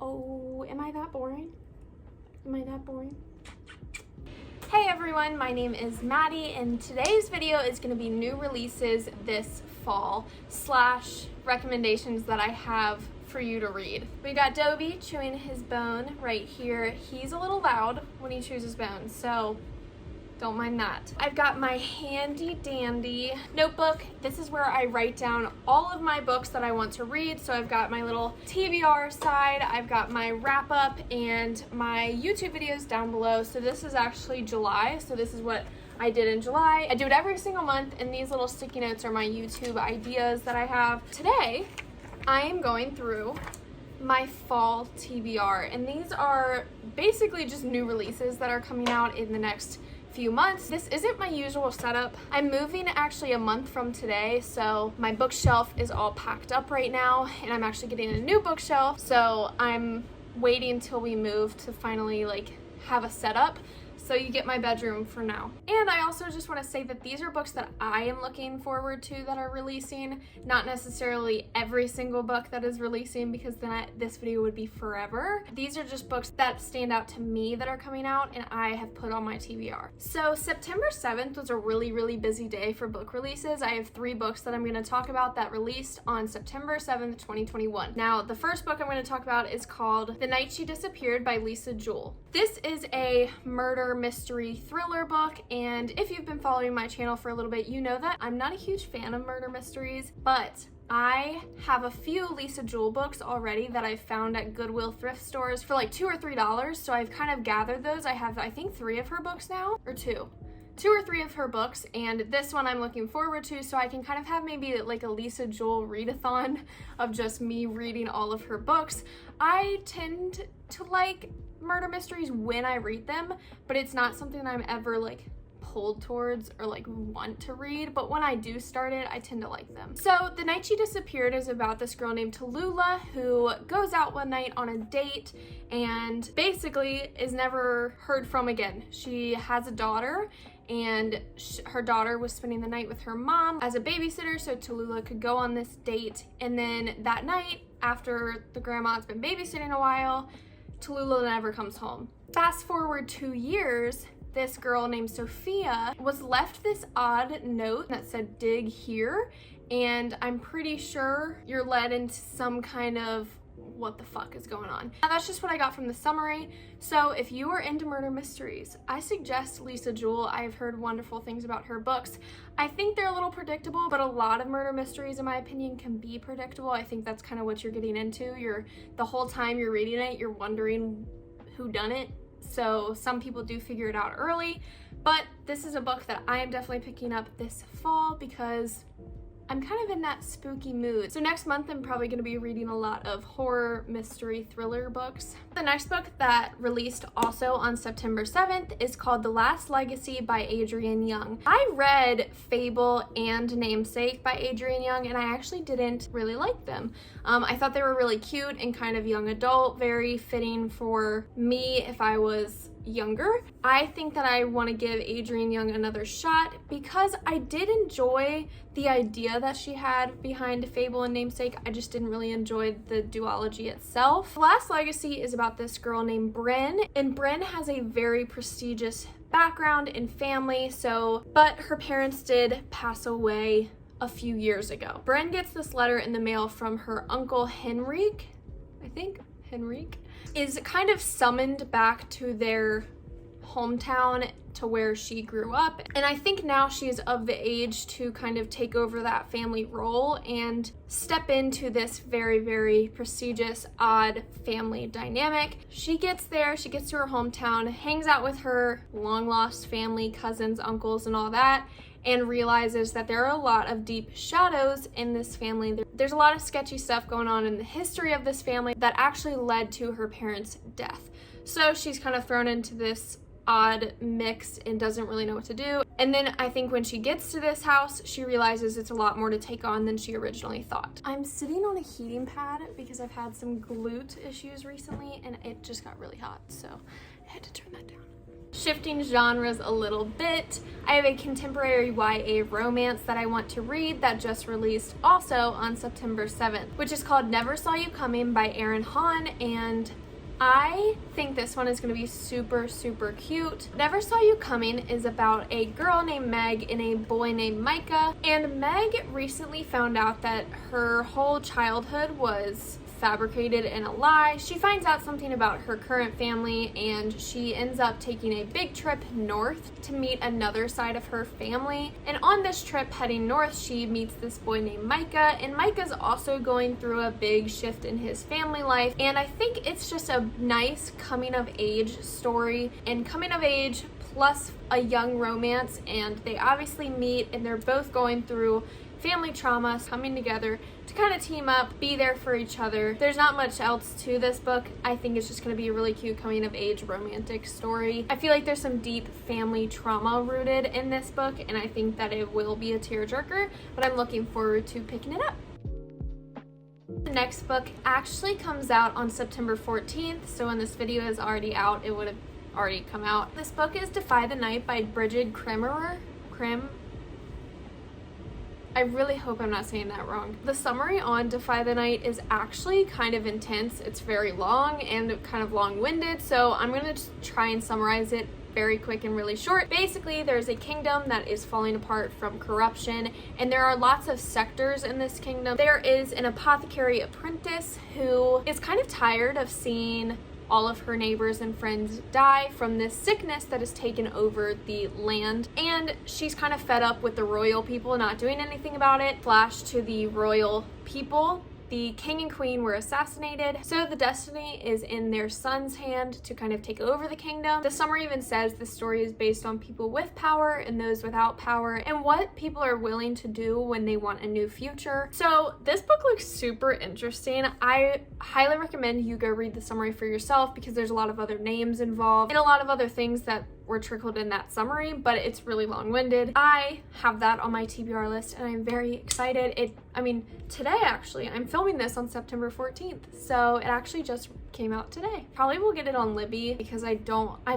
Oh, am I that boring? Am I that boring? Hey everyone, my name is Maddie and today's video is going to be new releases this fall / recommendations that I have for you to read. We got Dobie chewing his bone right here. He's a little loud when he chews his bone, so don't mind that. I've got my handy dandy notebook. This is where I write down all of my books that I want to read. So I've got my little TBR side, I've got my wrap up and my YouTube videos down below. So this is actually July. So this is what I did in July. I do it every single month, and these little sticky notes are my YouTube ideas that I have. Today, I am going through my fall TBR, and these are basically just new releases that are coming out in the next few months. This isn't my usual setup. I'm moving actually a month from today, so my bookshelf is all packed up right now, and I'm actually getting a new bookshelf, so I'm waiting till we move to finally have a setup. So you get my bedroom for now. And I also just want to say that these are books that I am looking forward to that are releasing, not necessarily every single book that is releasing, because then this video would be forever. These are just books that stand out to me that are coming out and I have put on my TBR. So September 7th was a really busy day for book releases. I have 3 books that I'm going to talk about that released on September 7th, 2021. Now, the first book I'm going to talk about is called The Night She Disappeared by Lisa Jewell. This is a murder mystery thriller book, and if you've been following my channel for a little bit, you know that I'm not a huge fan of murder mysteries, but I have a few Lisa Jewell books already that I've found at Goodwill thrift stores for like $2 or $3, so I've kind of gathered those. I have, I think, 3 of her books now, or 2 or 3 of her books, and this one I'm looking forward to, so I can kind of have maybe like a Lisa Jewell readathon of just me reading all of her books. I tend to like murder mysteries when I read them, but it's not something I'm ever pulled towards or want to read, but when I do start it, I tend to like them. So The Night She Disappeared is about this girl named Tallulah who goes out one night on a date and basically is never heard from again. She has a daughter, and her daughter was spending the night with her mom as a babysitter so Tallulah could go on this date, and then that night, after the grandma's been babysitting a while, Tallulah never comes home. Fast forward 2 years, this girl named Sophia was left this odd note that said dig here, and I'm pretty sure you're led into some kind of what the fuck is going on. Now, that's just what I got from the summary. So if you are into murder mysteries, I suggest Lisa Jewell. I've heard wonderful things about her books. I think they're a little predictable, but a lot of murder mysteries, in my opinion, can be predictable. I think that's kind of what you're getting into. The whole time you're reading it, you're wondering who done it. So some people do figure it out early, but this is a book that I am definitely picking up this fall because I'm kind of in that spooky mood. So next month, I'm probably going to be reading a lot of horror, mystery, thriller books. The next book that released also on September 7th is called The Last Legacy by Adrienne Young. I read Fable and Namesake by Adrienne Young, and I actually didn't really like them. I thought they were really cute and kind of young adult, very fitting for me if I was younger. I think that I want to give Adrienne Young another shot because I did enjoy the idea that she had behind Fable and Namesake. I just didn't really enjoy the duology itself. The Last Legacy is about this girl named Bryn, and Bryn has a very prestigious background and family, but her parents did pass away a few years ago. Bryn gets this letter in the mail from her uncle Henrique, is kind of summoned back to their hometown to where she grew up, and I think now she is of the age to kind of take over that family role and step into this very prestigious, odd family dynamic. She gets there, she gets to her hometown, hangs out with her long lost family, cousins, uncles, and all that, and realizes that there are a lot of deep shadows in this family. There's a lot of sketchy stuff going on in the history of this family that actually led to her parents' death. So she's kind of thrown into this odd mix and doesn't really know what to do. And then I think when she gets to this house, she realizes it's a lot more to take on than she originally thought. I'm sitting on a heating pad because I've had some glute issues recently and it just got really hot, so I had to turn that down. Shifting genres a little bit, I have a contemporary YA romance that I want to read that just released also on September 7th, which is called Never Saw You Coming by Erin Hahn, and I think this one is going to be super, super cute. Never Saw You Coming is about a girl named Meg and a boy named Micah, and Meg recently found out that her whole childhood was fabricated and a lie. She finds out something about her current family, and she ends up taking a big trip north to meet another side of her family. And on this trip heading north, she meets this boy named Micah, and Micah's also going through a big shift in his family life. And I think it's just a nice coming of age story, and coming of age plus a young romance, and they obviously meet and they're both going through family trauma, coming together to kind of team up, be there for each other. There's not much else to this book. I think it's just going to be a really cute coming of age romantic story. I feel like there's some deep family trauma rooted in this book, and I think that it will be a tearjerker, but I'm looking forward to picking it up. The next book actually comes out on September 14th, so when this video is already out, it would have already come out. This book is Defy the Night by Bridget Kremerer. I really hope I'm not saying that wrong. The summary on Defy the Night is actually kind of intense. It's very long and kind of long-winded, so I'm going to try and summarize it very quick and really short. Basically, there's a kingdom that is falling apart from corruption, and there are lots of sectors in this kingdom. There is an apothecary apprentice who is kind of tired of seeing all of her neighbors and friends die from this sickness that has taken over the land, and she's kind of fed up with the royal people not doing anything about it. Flash to the royal people. The king and queen were assassinated, so the destiny is in their son's hand to kind of take over the kingdom. The summary even says the story is based on people with power and those without power, and what people are willing to do when they want a new future. So this book looks super interesting. I highly recommend you go read the summary for yourself, because there's a lot of other names involved and a lot of other things that were trickled in that summary, but it's really long-winded. I have that on my TBR list, and I'm very excited. Today actually, I'm filming this on September 14th, so it actually just came out today. Probably will get it on Libby, because I've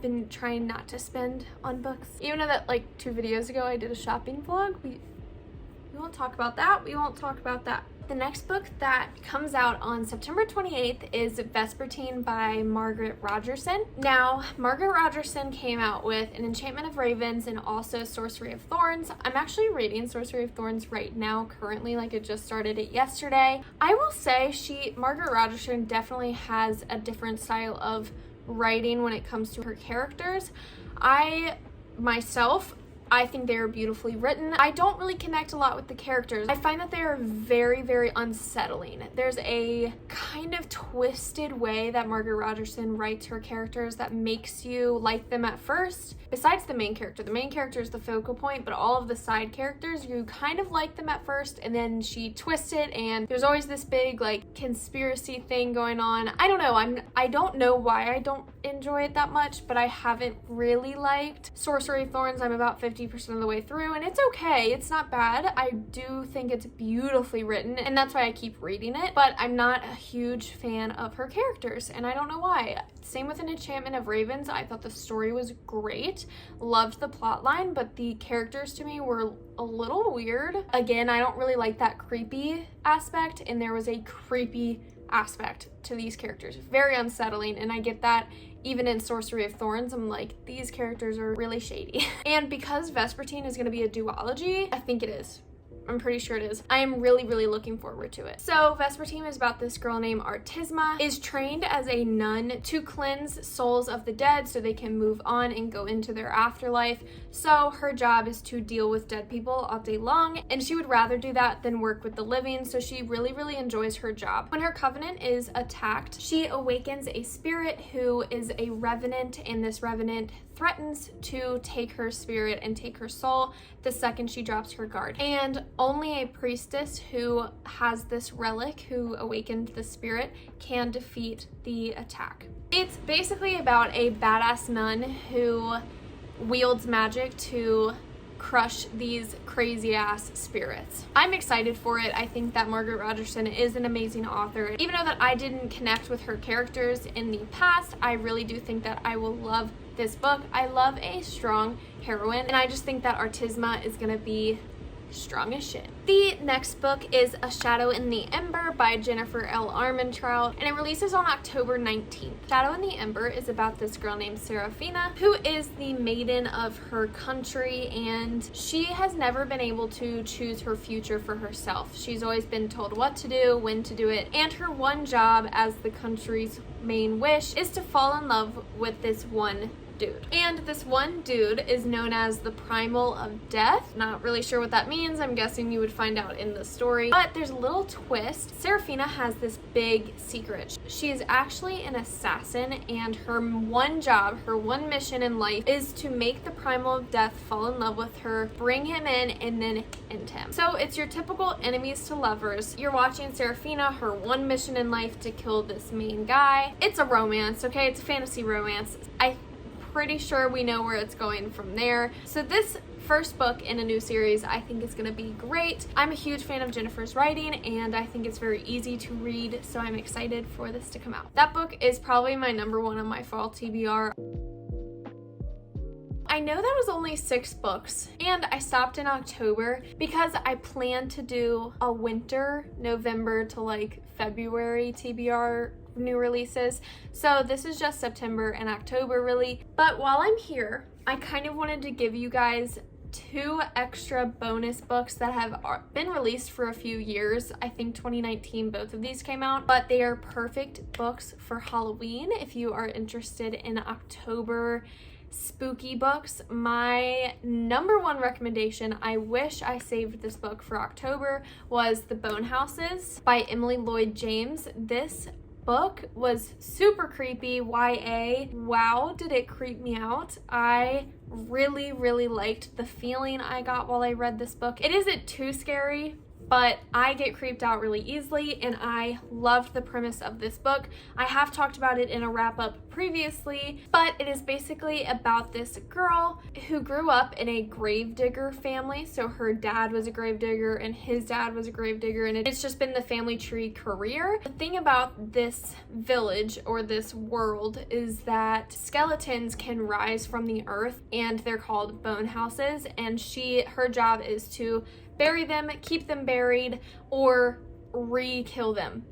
been trying not to spend on books. Even though that like 2 videos ago I did a shopping vlog, we won't talk about that. The next book that comes out on September 28th is Vespertine by Margaret Rogerson. Now, Margaret Rogerson came out with An Enchantment of Ravens and also Sorcery of Thorns. I'm actually reading Sorcery of Thorns right now, currently, like I just started it yesterday. I will say Margaret Rogerson definitely has a different style of writing when it comes to her characters. I think they are beautifully written. I don't really connect a lot with the characters. I find that they are very, very unsettling. There's a kind of twisted way that Margaret Rogerson writes her characters that makes you like them at first. Besides the main character. The main character is the focal point, but all of the side characters, you kind of like them at first, and then she twists it, and there's always this big like conspiracy thing going on. I don't know. I don't know why I don't enjoy it that much, but I haven't really liked Sorcery of Thorns. I'm about 50% of the way through, and it's okay. It's not bad. I do think it's beautifully written, and that's why I keep reading it, but I'm not a huge fan of her characters, and I don't know why. Same with An Enchantment of Ravens. I thought the story was great. Loved the plot line, but the characters to me were a little weird. Again, I don't really like that creepy aspect, and there was a creepy aspect to these characters. Very unsettling, and I get that. Even in Sorcery of Thorns, I'm like, these characters are really shady. And because Vespertine is going to be a duology, I think it is. I'm pretty sure it is. I am really, really looking forward to it. So Vespertine is about this girl named Artisma, is trained as a nun to cleanse souls of the dead so they can move on and go into their afterlife. So her job is to deal with dead people all day long, and she would rather do that than work with the living, so she really, really enjoys her job. When her covenant is attacked, she awakens a spirit who is a revenant, and this revenant threatens to take her spirit and take her soul the second she drops her guard. And only a priestess who has this relic, who awakened the spirit, can defeat the attack. It's basically about a badass nun who wields magic to crush these crazy ass spirits. I'm excited for it. I think that Margaret Rogerson is an amazing author. Even though that I didn't connect with her characters in the past, I really do think that I will love this book. I love a strong heroine, and I just think that Artisma is gonna be strong as shit. The next book is A Shadow in the Ember by Jennifer L. Armentrout, and it releases on October 19th. Shadow in the Ember is about this girl named Serafina, who is the maiden of her country, and she has never been able to choose her future for herself. She's always been told what to do, when to do it, and her one job as the country's main wish is to fall in love with this one dude. And this one dude is known as the Primal of Death. Not really sure what that means. I'm guessing you would find out in the story. But there's a little twist. Serafina has this big secret. She is actually an assassin, and her one job, her one mission in life is to make the Primal of Death fall in love with her, bring him in, and then end him. So it's your typical enemies to lovers. You're watching Serafina, her one mission in life to kill this main guy. It's a romance, okay? It's a fantasy romance. I'm pretty sure we know where it's going from there. So this first book in a new series I think is gonna be great. I'm a huge fan of Jennifer's writing, and I think it's very easy to read, so I'm excited for this to come out. That book is probably my number one on my fall TBR. I know that was only 6 books, and I stopped in October because I plan to do a winter, November to like February TBR new releases. So this is just September and October really. But while I'm here, I kind of wanted to give you guys 2 extra bonus books that have been released for a few years. I think 2019 both of these came out, but they are perfect books for Halloween if you are interested in October spooky books. My number one recommendation, I wish I saved this book for October, was The Bone Houses by Emily Lloyd James. This book was super creepy, YA. Wow, did it creep me out. I really liked the feeling I got while I read this book. It isn't too scary, but I get creeped out really easily, and I loved the premise of this book. I have talked about it in a wrap-up previously, but it is basically about this girl who grew up in a gravedigger family. So her dad was a gravedigger and his dad was a gravedigger, and it's just been the family tree career. The thing about this village or this world is that skeletons can rise from the earth, and they're called bone houses, and her job is to bury them, keep them buried, or re-kill them.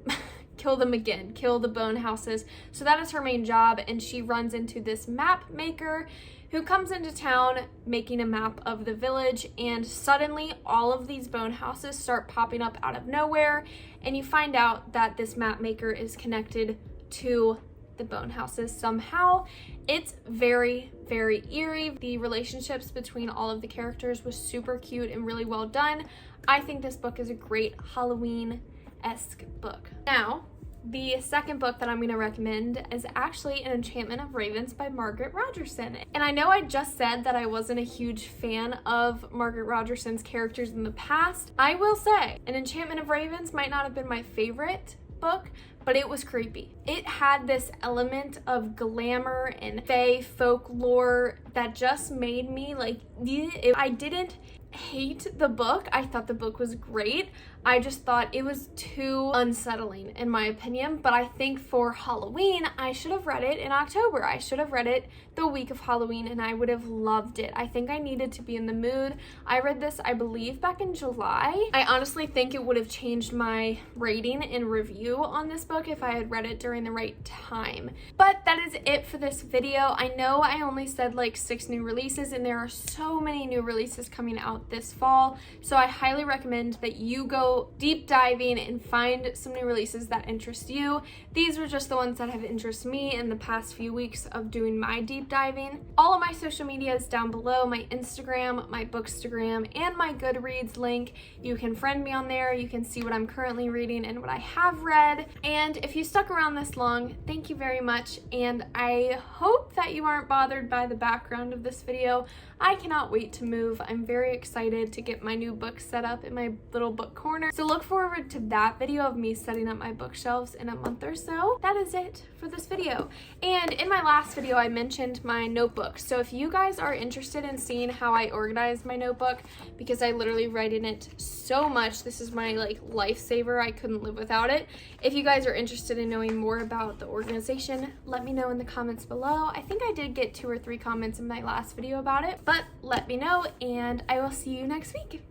Kill them again, kill the bone houses. So that is her main job, and she runs into this map maker who comes into town making a map of the village, and suddenly all of these bone houses start popping up out of nowhere, and you find out that this map maker is connected to the bone houses somehow. It's very eerie. The relationships between all of the characters was super cute and really well done. I think this book is a great Halloween-esque book. Now, the second book that I'm going to recommend is actually An Enchantment of Ravens by Margaret Rogerson. And I know I just said that I wasn't a huge fan of Margaret Rogerson's characters in the past. I will say, An Enchantment of Ravens might not have been my favorite book, but it was creepy. It had this element of glamour and fae folklore that just made me like, I didn't hate the book. I thought the book was great. I just thought it was too unsettling in my opinion, but I think for Halloween, I should have read it in October. I should have read it the week of Halloween, and I would have loved it. I think I needed to be in the mood. I read this, I believe, back in July. I honestly think it would have changed my rating and review on this book if I had read it during the right time. But that is it for this video. I know I only said like 6 new releases, and there are so many new releases coming out this fall, so I highly recommend that you go deep diving and find some new releases that interest you. These were just the ones that have interested me in the past few weeks of doing my deep diving. All of my social media is down below, my Instagram, my Bookstagram, and my Goodreads link. You can friend me on there. You can see what I'm currently reading and what I have read. And if you stuck around this long, thank you very much, and I hope that you aren't bothered by the background of this video. I cannot wait to move. I'm very excited to get my new book set up in my little book corner. corner. So look forward to that video of me setting up my bookshelves in a month or so. That is it for this video. And in my last video, I mentioned my notebook. So if you guys are interested in seeing how I organize my notebook, because I literally write in it so much, this is my like lifesaver. I couldn't live without it. If you guys are interested in knowing more about the organization, let me know in the comments below. I think I did get 2 or 3 comments in my last video about it, but let me know, and I will see you next week.